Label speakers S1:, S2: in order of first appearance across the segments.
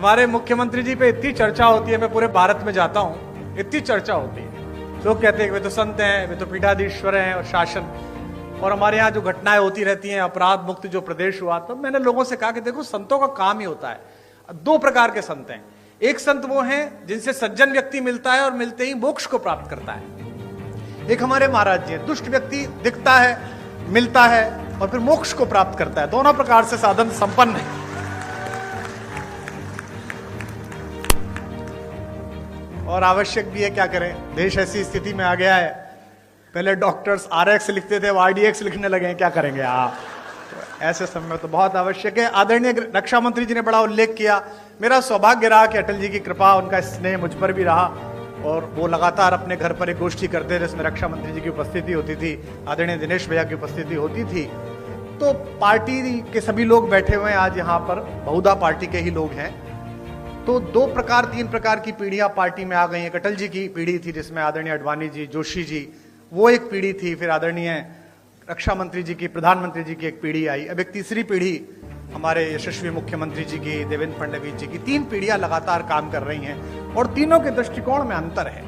S1: हमारे मुख्यमंत्री जी पे इतनी चर्चा होती है, मैं पूरे भारत में जाता हूं, इतनी चर्चा होती है। लोग कहते हैं कि वे तो संत हैं, वे तो पीठाधीश्वर हैं और शासन, और हमारे यहाँ जो घटनाएं होती रहती हैं, अपराध मुक्त जो प्रदेश हुआ, तो मैंने लोगों से कहा कि देखो संतों का काम ही होता है। दो प्रकार के संत हैं। एक संत वो हैं जिनसे सज्जन व्यक्ति मिलता है और मिलते ही मोक्ष को प्राप्त करता है। एक हमारे महाराज जी हैं, दुष्ट व्यक्ति दिखता है, मिलता है और फिर मोक्ष को प्राप्त करता है। दोनों प्रकार से साधन संपन्न है। और आवश्यक भी है, क्या करें, देश ऐसी स्थिति में आ गया है। पहले डॉक्टर्स RX लिखते थे, वो RDX लिखने लगे हैं, क्या करेंगे आप। तो ऐसे समय में तो बहुत आवश्यक है। आदरणीय रक्षा मंत्री जी ने बड़ा उल्लेख किया। मेरा सौभाग्य रहा कि अटल जी की कृपा, उनका स्नेह मुझ पर भी रहा और वो लगातार अपने घर पर एक गोष्ठी करते थे जिसमें रक्षा मंत्री जी की उपस्थिति होती थी, आदरणीय दिनेश भैया की उपस्थिति होती थी। तो पार्टी के सभी लोग बैठे हुए हैं आज यहाँ पर, बहुधा पार्टी के ही लोग हैं। तो दो प्रकार, तीन प्रकार की पीढ़ियां पार्टी में आ गई हैं। अटल जी की पीढ़ी थी जिसमें आदरणीय अडवाणी जी, जोशी जी, वो एक पीढ़ी थी। फिर आदरणीय रक्षा मंत्री जी की, प्रधानमंत्री जी की एक पीढ़ी आई। अब एक तीसरी पीढ़ी हमारे यशस्वी मुख्यमंत्री जी की, देवेंद्र फडणवीस जी की। तीन पीढ़ियां लगातार काम कर रही हैं और तीनों के दृष्टिकोण में अंतर है।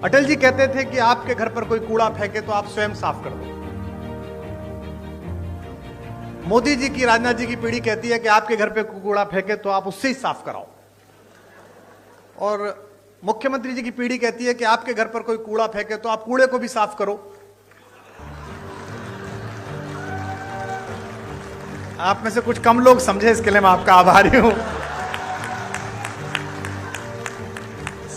S1: अटल जी कहते थे कि आपके घर पर कोई कूड़ा फेंके तो आप स्वयं साफ कर दो। मोदी जी की, राजनाथ जी की पीढ़ी कहती है कि आपके घर पे कूड़ा फेंके तो आप उससे ही साफ कराओ। और मुख्यमंत्री जी की पीढ़ी कहती है कि आपके घर पर कोई कूड़ा फेंके तो आप कूड़े को भी साफ करो। आप में से कुछ कम लोग समझे, इसके लिए मैं आपका आभारी हूं।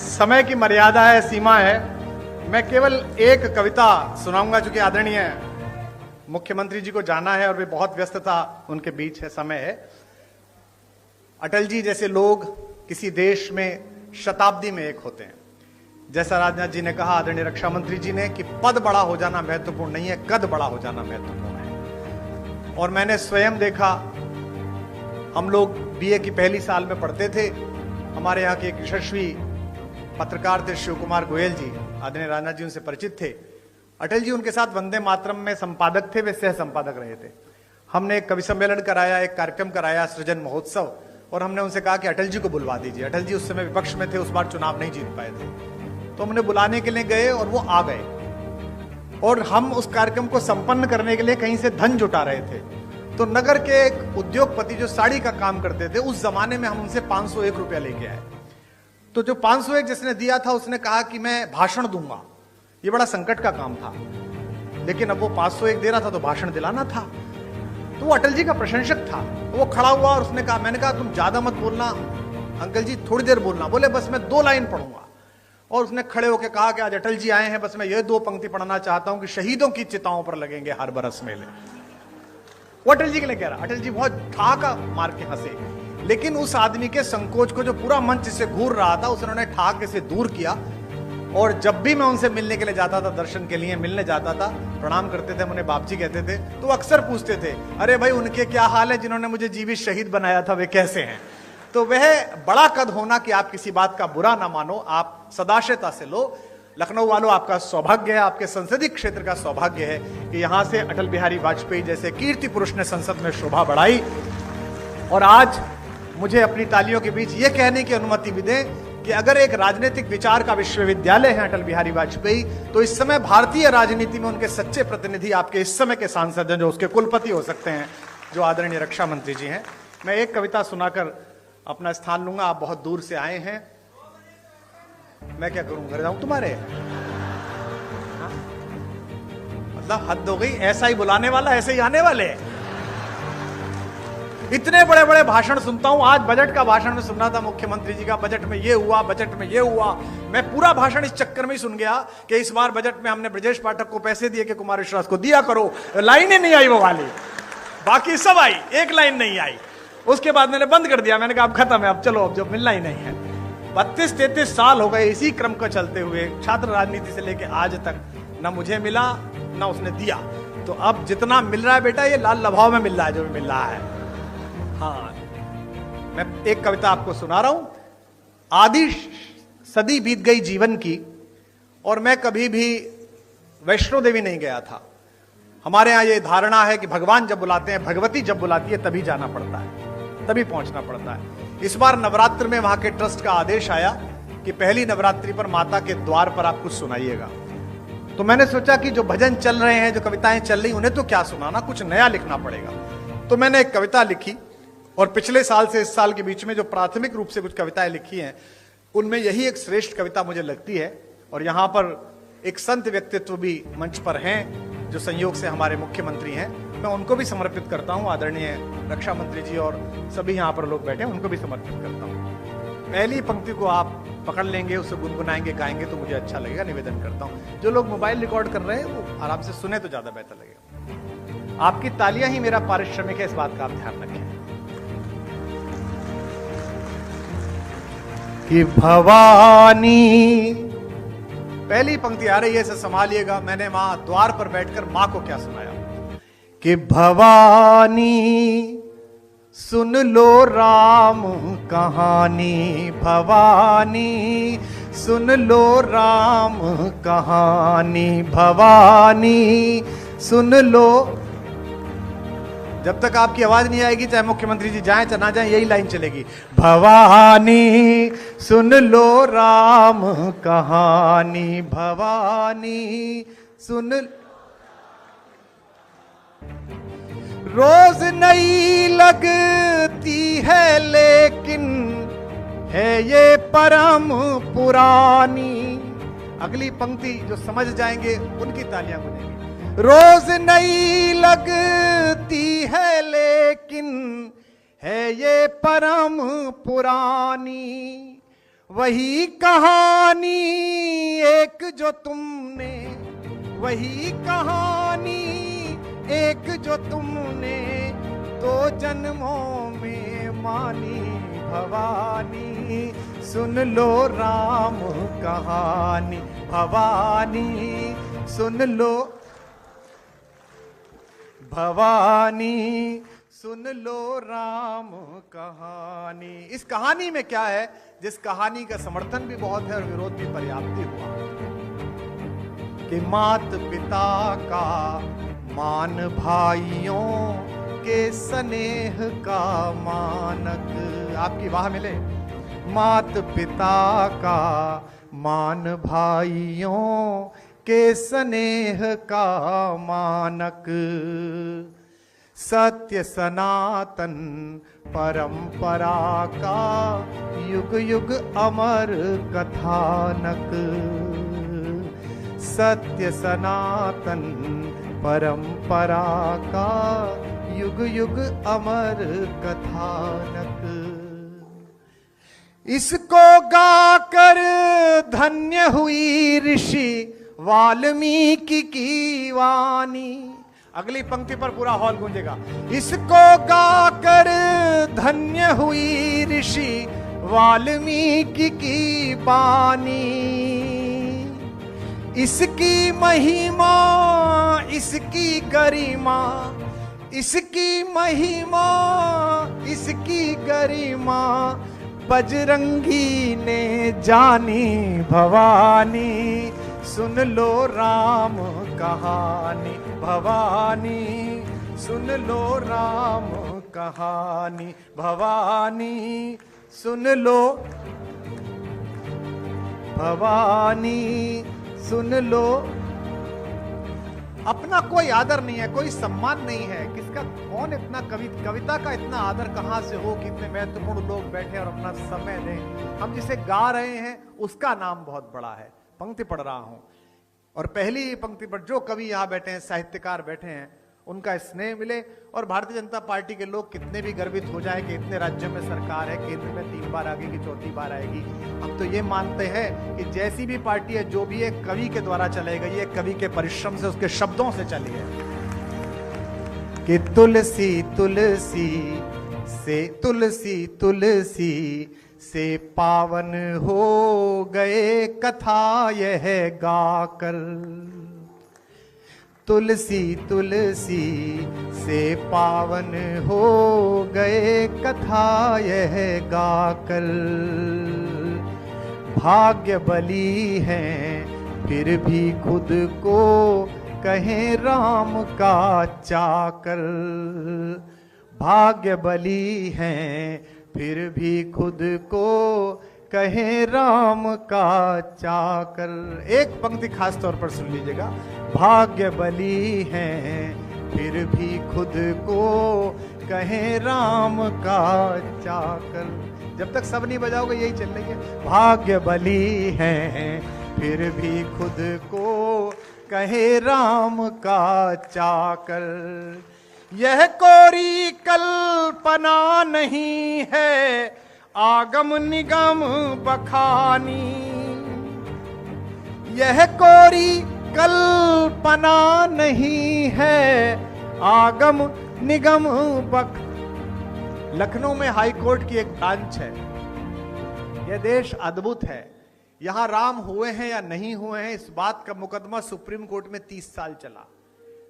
S1: समय की मर्यादा है, सीमा है। मैं केवल एक कविता सुनाऊंगा, चूंकि आदरणीय मुख्यमंत्री जी को जाना है और वे बहुत व्यस्तता उनके बीच है, समय है। अटल जी जैसे लोग किसी देश में शताब्दी में एक होते हैं। जैसा राजनाथ जी ने कहा, आदरणीय रक्षा मंत्री जी ने, कि पद बड़ा हो जाना महत्वपूर्ण नहीं है, कद बड़ा हो जाना महत्वपूर्ण है। और मैंने स्वयं देखा, हम लोग BA की पहली साल में पढ़ते थे। हमारे यहाँ के एक यशस्वी पत्रकार थे शिव कुमार गोयल जी, आदरणीय राजनाथ जी उनसे परिचित थे। अटल जी उनके साथ वंदे मातरम में संपादक थे, वे सह संपादक रहे थे। हमने एक कवि सम्मेलन कराया, एक कार्यक्रम कराया, सृजन महोत्सव, और हमने उनसे कहा कि अटल जी को बुलवा दीजिए। अटल जी उस समय विपक्ष में थे, उस बार चुनाव नहीं जीत पाए थे। तो हमने बुलाने के लिए गए और वो आ गए। और हम उस कार्यक्रम को संपन्न करने के लिए कहीं से धन जुटा रहे थे। तो नगर के एक उद्योगपति जो साड़ी का काम करते थे, उस जमाने में हम उनसे 501 रुपया लेके आए। तो जो 501 जिसने दिया था, उसने कहा कि मैं भाषण दूंगा। ये बड़ा संकट का काम था, लेकिन अब वो 501 दे रहा था तो भाषण दिलाना था। तो वो अटल जी का प्रशंसक था। वो खड़ा हुआ और उसने कहा, मैंने कहा तुम ज्यादा मत बोलना अंकल जी, थोड़ी देर बोलना। बोले बस मैं 2 लाइन पढ़ूंगा। और उसने खड़े होकर कहा कि आज अटल जी आए हैं, बस मैं ये 2 पंक्ति पढ़ना चाहता हूं कि शहीदों की चिताओं पर लगेंगे हर बरस मेले। वो अटल जी के लिए कह रहा। अटल जी बहुत ठहाका मार के हंसे, लेकिन उस आदमी के संकोच को, जो पूरा मंच से घूर रहा था, उन्होंने ठहाके से दूर किया। और जब भी मैं उनसे मिलने के लिए जाता था, दर्शन के लिए मिलने जाता था, प्रणाम करते थे, उन्हें बाप जी कहते थे, तो अक्सर पूछते थे, अरे भाई उनके क्या हाल है जिन्होंने मुझे जीवित शहीद बनाया था, वे कैसे हैं। तो वह बड़ा कद होना कि आप किसी बात का बुरा ना मानो, आप सदाशयता से लो। लखनऊ वालों, आपका सौभाग्य है, आपके संसदीय क्षेत्र का सौभाग्य है कि यहां से अटल बिहारी वाजपेयी जैसे कीर्ति पुरुष ने संसद में शोभा बढ़ाई। और आज मुझे अपनी तालियों के बीच यह कहने की अनुमति भी दें कि अगर एक राजनीतिक विचार का विश्वविद्यालय है अटल बिहारी वाजपेयी, तो इस समय भारतीय राजनीति में उनके सच्चे प्रतिनिधि आपके इस समय के सांसद हैं, जो उसके कुलपति हो सकते हैं, जो आदरणीय रक्षा मंत्री जी हैं। मैं एक कविता सुनाकर अपना स्थान लूंगा। आप बहुत दूर से आए हैं, मैं क्या करूं, घर जाऊं तुम्हारे? हाँ? मतलब हद हो गई, ऐसा ही बुलाने वाला ऐसे ही आने वाले। इतने बड़े बड़े भाषण सुनता हूं। आज बजट का भाषण में सुन रहा था मुख्यमंत्री जी का, बजट में ये हुआ, बजट में ये हुआ। मैं पूरा भाषण इस चक्कर में ही सुन गया कि इस बार बजट में हमने ब्रजेश पाठक को पैसे दिए कि कुमार विश्वास को दिया करो। लाइनें नहीं आई वो वाली, बाकी सब आई, एक लाइन नहीं आई। उसके बाद मैंने बंद कर दिया। मैंने कहा अब खत्म है, अब चलो, अब जो मिलना ही नहीं है। 32-33 साल हो गए इसी क्रम को चलते हुए, छात्र राजनीति से लेकर आज तक ना मुझे मिला ना उसने दिया। तो अब जितना मिल रहा है बेटा, ये लाल लभाव में मिल रहा है जो मिल रहा है। हाँ, मैं एक कविता आपको सुना रहा हूं। आधी सदी बीत गई जीवन की और मैं कभी भी वैष्णो देवी नहीं गया था। हमारे यहां ये धारणा है कि भगवान जब बुलाते हैं, भगवती जब बुलाती है, तभी जाना पड़ता है। तभी पहुंचना पड़ता है। इस बार नवरात्र में वहां के ट्रस्ट का आदेश आया कि पहली नवरात्रि पर माता के द्वार पर आप कुछ सुनाइएगा। तो मैंने सोचा कि जो भजन चल रहे हैं, जो कविताएं चल रही, उन्हें तो क्या सुनाना, कुछ नया लिखना पड़ेगा। तो मैंने एक कविता लिखी और पिछले साल से इस साल के बीच में जो प्राथमिक रूप से कुछ कविताएं लिखी हैं, उनमें यही एक श्रेष्ठ कविता मुझे लगती है। और यहां पर एक संत व्यक्तित्व भी मंच पर हैं जो संयोग से हमारे मुख्यमंत्री हैं, मैं उनको भी समर्पित करता हूं। आदरणीय रक्षा मंत्री जी और सभी यहां पर लोग बैठे हैं, उनको भी समर्पित करता हूं। पहली पंक्ति को आप पकड़ लेंगे, उसे गुनगुनाएंगे, गाएंगे तो मुझे अच्छा लगेगा। निवेदन करता हूं, जो लोग मोबाइल रिकॉर्ड कर रहे हैं वो आराम से सुने तो ज्यादा बेहतर लगेगा। आपकी तालियां ही मेरा पारिश्रमिक है, इस बात का आप ध्यान रखें। कि भवानी, पहली पंक्ति आ रही है, इसे संभालिएगा। मैंने वहां द्वार पर बैठकर मां को क्या सुनाया कि भवानी सुन लो राम कहानी, भवानी सुन लो राम कहानी, भवानी सुन लो। जब तक आपकी आवाज नहीं आएगी, चाहे मुख्यमंत्री जी जाएं चाहे ना जाएं, यही लाइन चलेगी। भवानी सुन लो राम कहानी, भवानी सुन। रोज नई लगती है लेकिन है ये परम पुरानी। अगली पंक्ति जो समझ जाएंगे उनकी तालियां बनेंगी। रोज नई लगती है लेकिन है ये परम पुरानी, वही कहानी एक जो तुमने, वही कहानी एक जो तुमने दो जन्मों में मानी। भवानी सुन लो राम कहानी, भवानी सुन लो, भवानी सुन लो राम कहानी। इस कहानी में क्या है, जिस कहानी का समर्थन भी बहुत है और विरोध भी पर्याप्त ही हुआ, कि मात पिता का मान भाइयों के स्नेह का मानक। आपकी वाह मिले। मात पिता का मान भाइयों के स्नेह का मानक, सत्य सनातन परंपरा का युग युग अमर कथानक, सत्य सनातन परंपरा का युग युग अमर कथानक। इसको गाकर धन्य हुई ऋषि वाल्मीकि की वाणी। अगली पंक्ति पर पूरा हॉल गूंजेगा। इसको गाकर धन्य हुई ऋषि वाल्मीकि की वाणी, इसकी महिमा इसकी गरिमा, इसकी महिमा इसकी गरिमा बजरंगी ने जानी। भवानी सुन लो राम कहानी, भवानी सुन लो राम कहानी, भवानी सुन लो, भवानी सुन लो। अपना कोई आदर नहीं है, कोई सम्मान नहीं है। किसका, कौन इतना कविता का इतना आदर कहां से हो कि इतने महत्वपूर्ण लोग बैठे और अपना समय दें। हम जिसे गा रहे हैं उसका नाम बहुत बड़ा है। पंक्ति पढ़ रहा हूं और पहली पंक्ति पर जो कवि यहां बैठे हैं, साहित्यकार बैठे हैं, उनका स्नेह मिले और भारतीय जनता पार्टी के लोग कितने भी गर्वित हो जाए कि इतने राज्यों में सरकार है, केंद्र में 3 बार आएगी, 4थी बार आएगी। हम तो ये मानते हैं कि जैसी भी पार्टी है, जो भी एक कवि के द्वारा चलाई गई है, कवि के परिश्रम से, उसके शब्दों से चली है। कि तुलसी तुलसी से, तुलसी तुलसी से पावन हो गए कथा यह गाकर, तुलसी तुलसी से पावन हो गए कथा यह गाकर। भाग्य बली हैं फिर भी खुद को कहें राम का चाकर, भाग्य बली हैं फिर भी खुद को कहे राम का चाकर। एक पंक्ति खास तौर पर सुन लीजिएगा, भाग्य बली हैं फिर भी खुद को कहे राम का चाकर। जब तक सब नहीं बजाओगे यही चल रही है। भाग्य बली हैं फिर भी खुद को कहे राम का चाकर। यह कोरी कल्पना नहीं है आगम निगम बखानी। यह कोरी कल्पना नहीं है आगम निगम बख। लखनऊ में हाई कोर्ट की एक ब्रांच है। यह देश अद्भुत है। यहां राम हुए हैं या नहीं हुए हैं इस बात का मुकदमा सुप्रीम कोर्ट में 30 साल चला।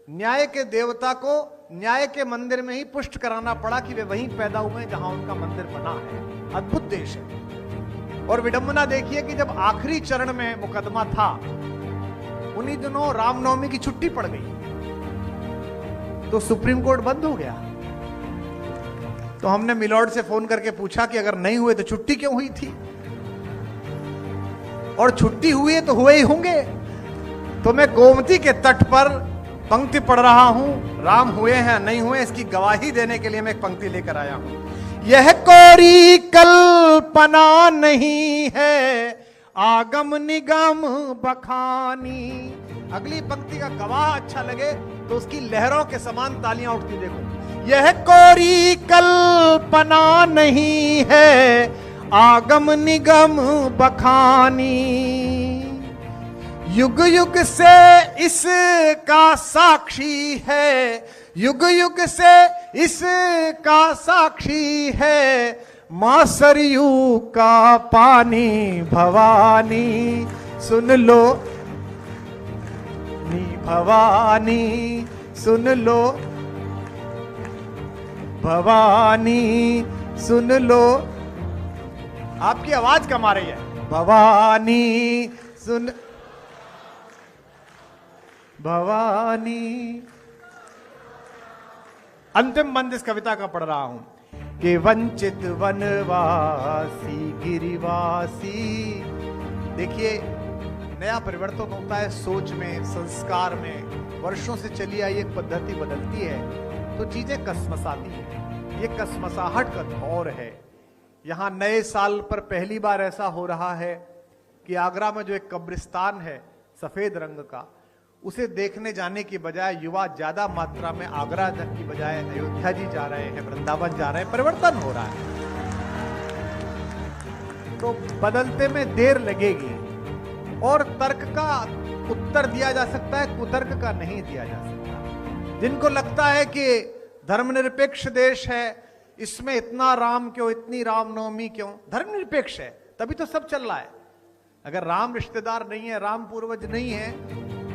S1: न्याय के देवता को न्याय के मंदिर में ही पुष्ट कराना पड़ा कि वे वहीं पैदा हुए हैं जहां उनका मंदिर बना है। अद्भुत देश है। और विडंबना देखिए कि जब आखिरी चरण में मुकदमा था उन्हीं दिनों रामनवमी की छुट्टी पड़ गई तो सुप्रीम कोर्ट बंद हो गया। तो हमने मिलॉर्ड से फोन करके पूछा कि अगर नहीं हुए तो छुट्टी क्यों हुई थी, और छुट्टी हुई है तो हुए ही होंगे। तो मैं गोमती के तट पर पंक्ति पढ़ रहा हूं, राम हुए हैं नहीं हुए इसकी गवाही देने के लिए मैं एक पंक्ति लेकर आया हूं। यह कोरी कल्पना नहीं है आगम निगम बखानी। अगली पंक्ति का गवाह अच्छा लगे तो उसकी लहरों के समान तालियां उठती देखो। यह कोरी कल्पना नहीं है आगम निगम बखानी। युग युग से इसका साक्षी है, युग युग से इसका साक्षी है मां सरयू का पानी। भवानी सुन लो नी, भवानी सुन लो, भवानी सुन लो। आपकी आवाज कम आ रही है। भवानी सुन, भवानी। अंतिम बंद इस कविता का पढ़ रहा हूं कि वंचित वनवासी गिरिवासी। देखिए नया परिवर्तन होता है सोच में, संस्कार में। वर्षों से चली आई एक पद्धति बदलती है तो चीजें कसमसाती है। ये कसमसाहट का दौर है। यहां नए साल पर पहली बार ऐसा हो रहा है कि आगरा में जो एक कब्रिस्तान है सफेद रंग का, उसे देखने जाने की बजाय युवा ज्यादा मात्रा में आगरा की बजाय अयोध्या जी जा रहे हैं, वृंदावन जा रहे हैं। परिवर्तन हो रहा है। तो बदलते में देर लगेगी और तर्क का उत्तर दिया जा सकता है, कुतर्क का नहीं दिया जा सकता। जिनको लगता है कि धर्मनिरपेक्ष देश है, इसमें इतना राम क्यों, इतनी रामनवमी क्यों, धर्मनिरपेक्ष है तभी तो सब चल रहा है। अगर राम रिश्तेदार नहीं है, राम पूर्वज नहीं है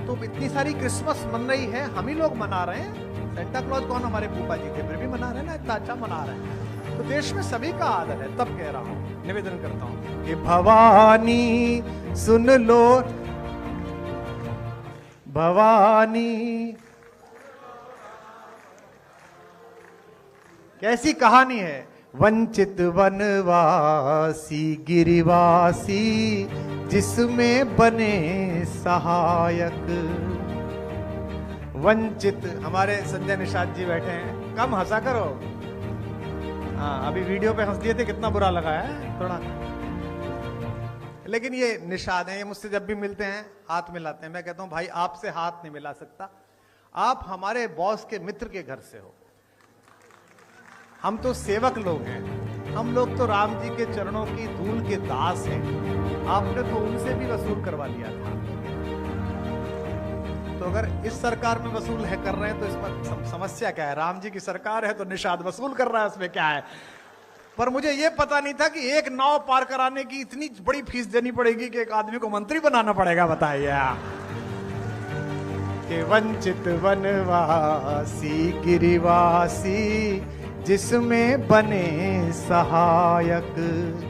S1: तो इतनी सारी क्रिसमस मन रही है, हम ही लोग मना रहे हैं। सेंटा क्लॉज कौन, हमारे फूफा जी थे, फिर भी मना रहे हैं ना, इतना अच्छा मना रहे हैं। तो देश में सभी का आदर है। तब कह रहा हूं, निवेदन करता हूं कि भवानी सुन लो, भवानी। कैसी कहानी है। वंचित वनवासी गिरिवासी जिसमें बने सहायक। वंचित, हमारे संजय निषाद जी बैठे हैं, कम हंसा करो। हाँ अभी वीडियो पे हंस दिए थे, कितना बुरा लगा है थोड़ा। लेकिन ये निषाद हैं, ये मुझसे जब भी मिलते हैं हाथ मिलाते हैं। मैं कहता हूं भाई आपसे हाथ नहीं मिला सकता, आप हमारे बॉस के मित्र के घर से हो, हम तो सेवक लोग हैं। हम लोग तो राम जी के चरणों की धूल के दास हैं। आपने तो उनसे भी वसूल करवा लिया था। तो अगर इस सरकार में वसूल है कर रहे हैं तो इसमें समस्या क्या है। राम जी की सरकार है तो निषाद वसूल कर रहा है, उसमें क्या है। पर मुझे यह पता नहीं था कि एक नाव पार कराने की इतनी बड़ी फीस देनी पड़ेगी कि एक आदमी को मंत्री बनाना पड़ेगा। बताइए। कि वंचित वनवासी गिरिवासी जिसमें बने सहायक।